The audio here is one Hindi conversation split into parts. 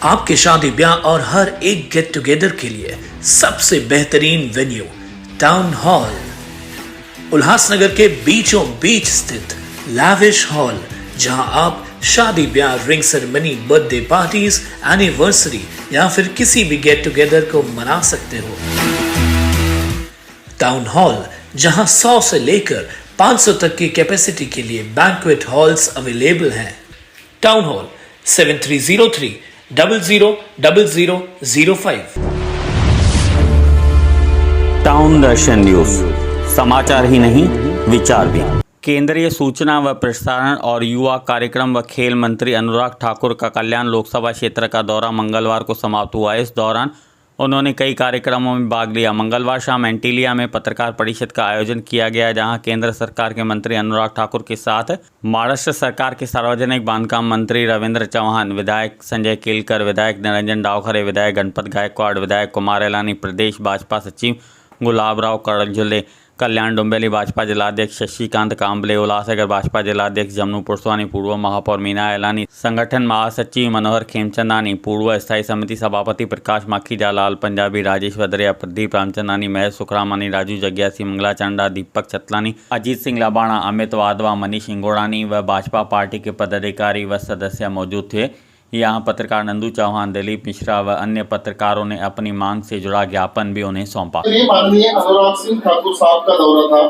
आपके शादी ब्याह और हर एक गेट टुगेदर के लिए सबसे बेहतरीन वेन्यू टाउन हॉल, उल्लासनगर के बीचों बीच स्थित लैविश हॉल, जहां आप शादी ब्याह, ring ceremony, birthday parties, anniversary या फिर किसी भी गेट टुगेदर को मना सकते हो। टाउन हॉल, जहां 100 से लेकर 500 तक की कैपेसिटी के लिए बैंक्वेट हॉल्स अवेलेबल हैं। Town hall 7303000005। टाउन दर्शन न्यूज, समाचार ही नहीं विचार भी। केंद्रीय सूचना व प्रसारण और युवा कार्यक्रम व खेल मंत्री अनुराग ठाकुर का कल्याण लोकसभा क्षेत्र का दौरा मंगलवार को समाप्त हुआ। इस दौरान उन्होंने कई कार्यक्रमों में भाग लिया। मंगलवार शाम एंटीलिया में पत्रकार परिषद का आयोजन किया गया, जहां केंद्र सरकार के मंत्री अनुराग ठाकुर के साथ महाराष्ट्र सरकार के सार्वजनिक बांधकाम मंत्री रविंद्र चौहान, विधायक संजय केलकर, विधायक निरंजन डावखरे, विधायक गणपत गायकवाड़, विधायक कुमार एलानी, प्रदेश भाजपा सचिव गुलाबराव कड़झुले, कल्याण डोंबिवली भाजपा जिलाध्यक्ष शशिकांत कांबले, उल्लासनगर भाजपा जिलाध्यक्ष जमनू पुरस्वानी, पूर्व महापौर मीना एलानी, संगठन महासचिव मनोहर खेमचंदानी, पूर्व स्थायी समिति सभापति प्रकाश माखीजालाल, पंजाबी राजेश वदरिया, प्रदीप रामचंदानी, महेश सुखरामानी, राजू जग्यासी, मंगला चंडा, दीपक चतलानी, अजीत सिंह लबाणा, अमित वाधवा, मनीष इंगोड़ानी व भाजपा पार्टी के पदाधिकारी व सदस्य मौजूद थे। यहाँ पत्रकार नंदू चौहान, दिलीप मिश्रा व अन्य पत्रकारों ने अपनी मांग से जुड़ा ज्ञापन भी उन्हें सौंपा। माननीय अनुराग सिंह ठाकुर साहब का दौरा था,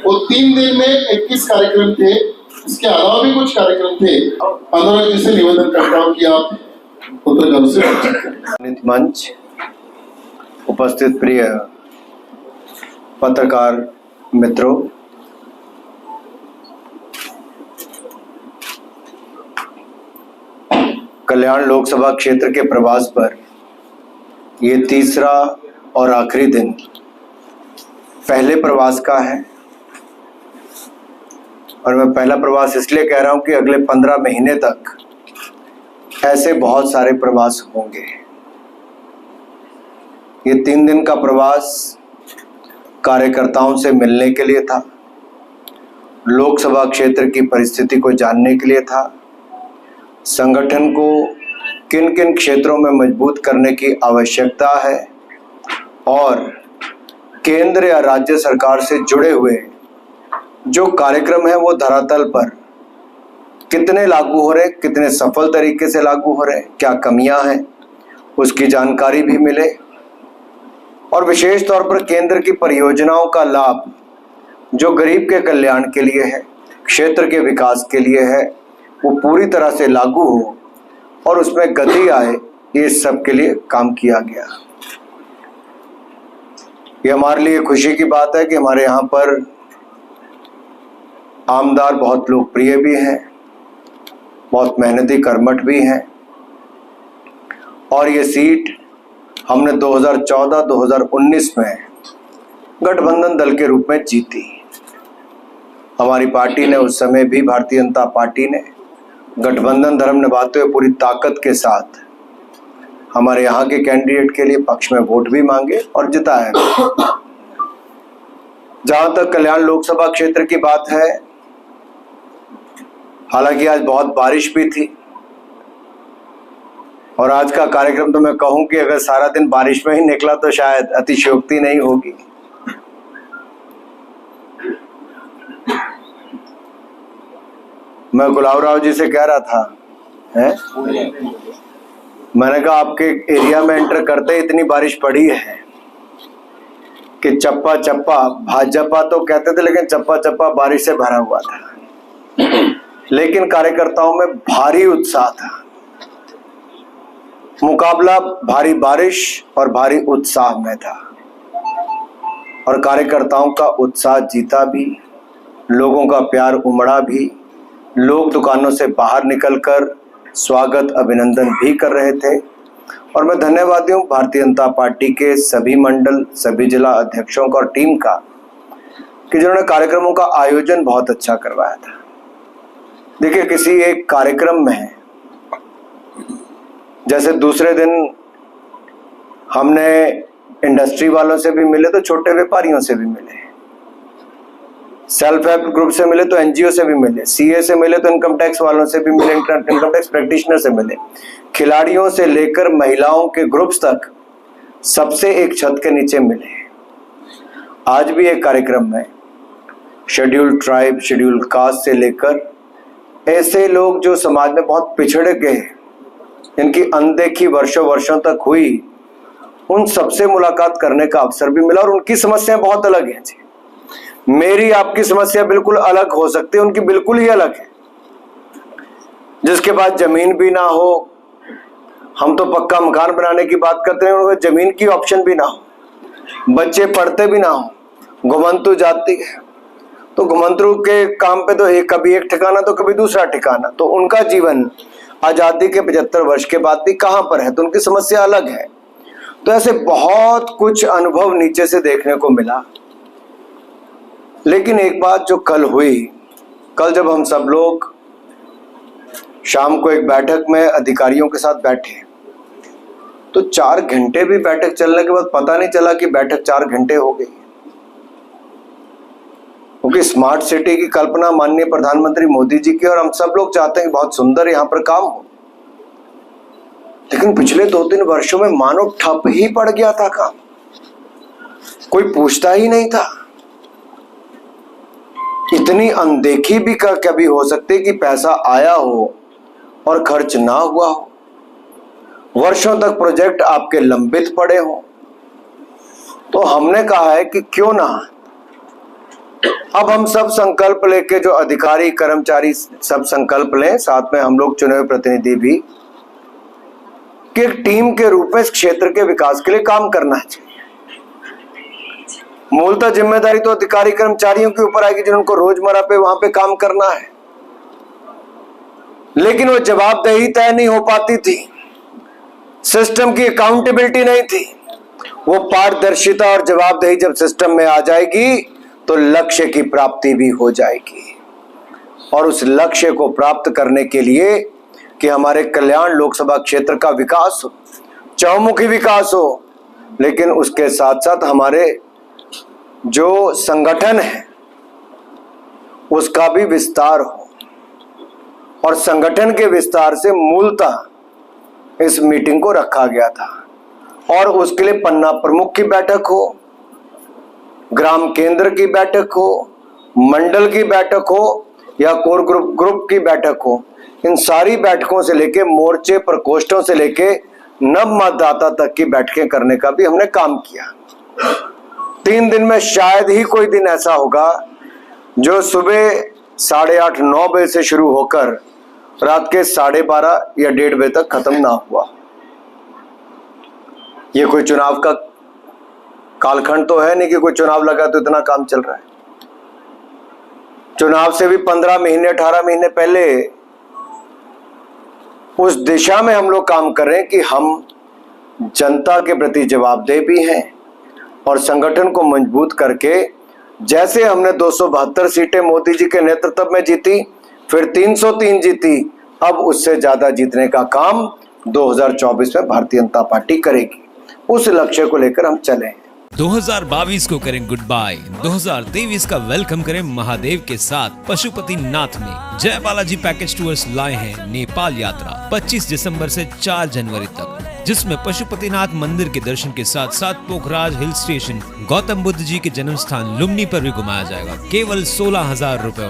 वो 3 दिन में 21 कार्यक्रम थे, इसके अलावा भी कुछ कार्यक्रम थे। अनुराग जी से निवेदन करता हूँ कि आप पत्रकारों से मंच उपस्थित प्रिय पत्रकार मित्रों, कल्याण लोकसभा क्षेत्र के प्रवास पर ये तीसरा और आखिरी दिन पहले प्रवास का है। और मैं पहला प्रवास इसलिए कह रहा हूं कि अगले 15 महीने तक ऐसे बहुत सारे प्रवास होंगे। ये 3 दिन का प्रवास कार्यकर्ताओं से मिलने के लिए था, लोकसभा क्षेत्र की परिस्थिति को जानने के लिए था, संगठन को किन किन क्षेत्रों में मजबूत करने की आवश्यकता है और केंद्र या राज्य सरकार से जुड़े हुए जो कार्यक्रम है वो धरातल पर कितने लागू हो रहे, कितने सफल तरीके से लागू हो रहे, क्या कमियां हैं, उसकी जानकारी भी मिले। और विशेष तौर पर केंद्र की परियोजनाओं का लाभ जो गरीब के कल्याण के लिए है, क्षेत्र के विकास के लिए है, वो पूरी तरह से लागू हो और उसमें गति आए, ये सब के लिए काम किया गया। ये हमारे लिए खुशी की बात है कि हमारे यहाँ पर आमदार बहुत लोकप्रिय भी हैं, बहुत मेहनती कर्मठ भी हैं और ये सीट हमने 2014-2019 में गठबंधन दल के रूप में जीती। हमारी पार्टी ने उस समय भी, भारतीय जनता पार्टी ने गठबंधन धर्म निभाते हुए पूरी ताकत के साथ हमारे यहाँ के कैंडिडेट के लिए पक्ष में वोट भी मांगे और जिताया। जहां तक कल्याण लोकसभा क्षेत्र की बात है, हालांकि आज बहुत बारिश भी थी और आज का कार्यक्रम तो मैं कहूं कि अगर सारा दिन बारिश में ही निकला तो शायद अतिशयोक्ति नहीं होगी। मैं गुलाबराव जी से कह रहा था, मैंने कहा आपके एरिया में एंटर करते ही इतनी बारिश पड़ी है कि चप्पा चप्पा, भाजपा तो कहते थे लेकिन चप्पा चप्पा बारिश से भरा हुआ था, लेकिन कार्यकर्ताओं में भारी उत्साह था। मुकाबला भारी बारिश और भारी उत्साह में था और कार्यकर्ताओं का उत्साह जीता भी, लोगों का प्यार उमड़ा भी, लोग दुकानों से बाहर निकलकर स्वागत अभिनंदन भी कर रहे थे। और मैं धन्यवादी हूँ भारतीय जनता पार्टी के सभी मंडल, सभी जिला अध्यक्षों का और टीम का कि जिन्होंने कार्यक्रमों का आयोजन बहुत अच्छा करवाया था। देखिए, किसी एक कार्यक्रम में जैसे दूसरे दिन हमने इंडस्ट्री वालों से भी मिले तो छोटे व्यापारियों से भी मिले, सेल्फ हेल्प ग्रुप से मिले तो एनजीओ से भी मिले, सीए से मिले तो इनकम टैक्स वालों से भी मिले, इनकम टैक्स प्रैक्टिशनर से मिले, खिलाड़ियों से लेकर महिलाओं के ग्रुप्स तक सबसे एक छत के नीचे मिले। आज भी एक कार्यक्रम में शेड्यूल्ड ट्राइब, शेड्यूल्ड कास्ट से लेकर ऐसे लोग जो समाज में बहुत पिछड़े गए, इनकी अनदेखी वर्षों तक हुई, उन सबसे मुलाकात करने का अवसर भी मिला। और उनकी समस्याएं बहुत अलग हैं जी। मेरी आपकी समस्या बिल्कुल अलग हो सकती है, उनकी बिल्कुल ही अलग है। जिसके पास जमीन भी ना हो, हम तो पक्का मकान बनाने की बात करते हैं, उनका जमीन की ऑप्शन भी ना हो, बच्चे पढ़ते भी ना हो, घुमंतु जाती है, तो घुमंतु के काम पे तो कभी एक ठिकाना तो कभी दूसरा ठिकाना, तो उनका जीवन आजादी के 75 वर्ष के बाद भी कहां पर है, तो उनकी समस्या अलग है। तो ऐसे बहुत कुछ अनुभव नीचे से देखने को मिला। लेकिन एक बात जो कल हुई, कल जब हम सब लोग शाम को एक बैठक में अधिकारियों के साथ बैठे, तो 4 घंटे भी बैठक चलने के बाद पता नहीं चला कि बैठक 4 घंटे हो गई। क्योंकि स्मार्ट सिटी की कल्पना माननीय प्रधानमंत्री मोदी जी की, और हम सब लोग चाहते हैं कि बहुत सुंदर यहां पर काम हो, लेकिन पिछले 2-3 वर्षों में मानो ठप ही पड़ गया था काम, कोई पूछता ही नहीं था। इतनी अनदेखी भी कभी हो सकती कि पैसा आया हो और खर्च ना हुआ हो, वर्षों तक प्रोजेक्ट आपके लंबित पड़े हो। तो हमने कहा है कि क्यों ना अब हम सब संकल्प लेके, जो अधिकारी कर्मचारी सब संकल्प लें, साथ में हम लोग चुने हुए प्रतिनिधि भी, कि एक टीम के रूप में इस क्षेत्र के विकास के लिए काम करना चाहिए। मूलतः जिम्मेदारी तो अधिकारी कर्मचारियों के ऊपर आएगी जिनको रोजमर्रा पे वहां पे काम करना है, लेकिन वो जवाबदेही तय नहीं हो पाती थी, सिस्टम की अकाउंटेबिलिटी नहीं थी। वो पारदर्शिता और जवाबदेही जब सिस्टम में आ जाएगी तो लक्ष्य की प्राप्ति भी हो जाएगी। और उस लक्ष्य को प्राप्त करने के लिए कि हमारे कल्याण लोकसभा क्षेत्र का विकास हो, चहुमुखी विकास हो, लेकिन उसके साथ साथ हमारे जो संगठन है उसका भी विस्तार हो। और संगठन के विस्तार से मूलतः इस मीटिंग को रखा गया था। और उसके लिए पन्ना प्रमुख की बैठक हो, ग्राम केंद्र की बैठक हो, मंडल की बैठक हो, या कोर ग्रुप की बैठक हो, इन सारी बैठकों से लेके, मोर्चे प्रकोष्ठों से लेके नव मतदाता तक की बैठकें करने का भी हमने काम किया। 3 दिन में शायद ही कोई दिन ऐसा होगा जो सुबह 8:30-9 बजे से शुरू होकर रात के 12:30 या 1:30 बजे तक खत्म ना हुआ। ये कोई चुनाव का कालखंड तो है नहीं कि कोई चुनाव लगा तो इतना काम चल रहा है। चुनाव से भी 15 महीने 18 महीने पहले उस दिशा में हम लोग काम कर रहे हैं कि हम जनता के प्रति जवाबदेह भी हैं और संगठन को मजबूत करके, जैसे हमने 272 सीटें मोदी जी के नेतृत्व में जीती, फिर 303 जीती, अब उससे ज्यादा जीतने का काम 2024 में भारतीय जनता पार्टी करेगी। उस लक्ष्य को लेकर हम चले। 2022 को करें गुड बाय, 2023 का वेलकम करें महादेव के साथ। पशुपतिनाथ में जय बालाजी पैकेज टूर्स लाए हैं नेपाल यात्रा 25 दिसंबर से 4 जनवरी तक, जिसमें पशुपतिनाथ मंदिर के दर्शन के साथ साथ पोखराज हिल स्टेशन, गौतम बुद्ध जी के जन्म स्थान लुम्बिनी पर भी घुमाया जाएगा, केवल 16,000 रुपए।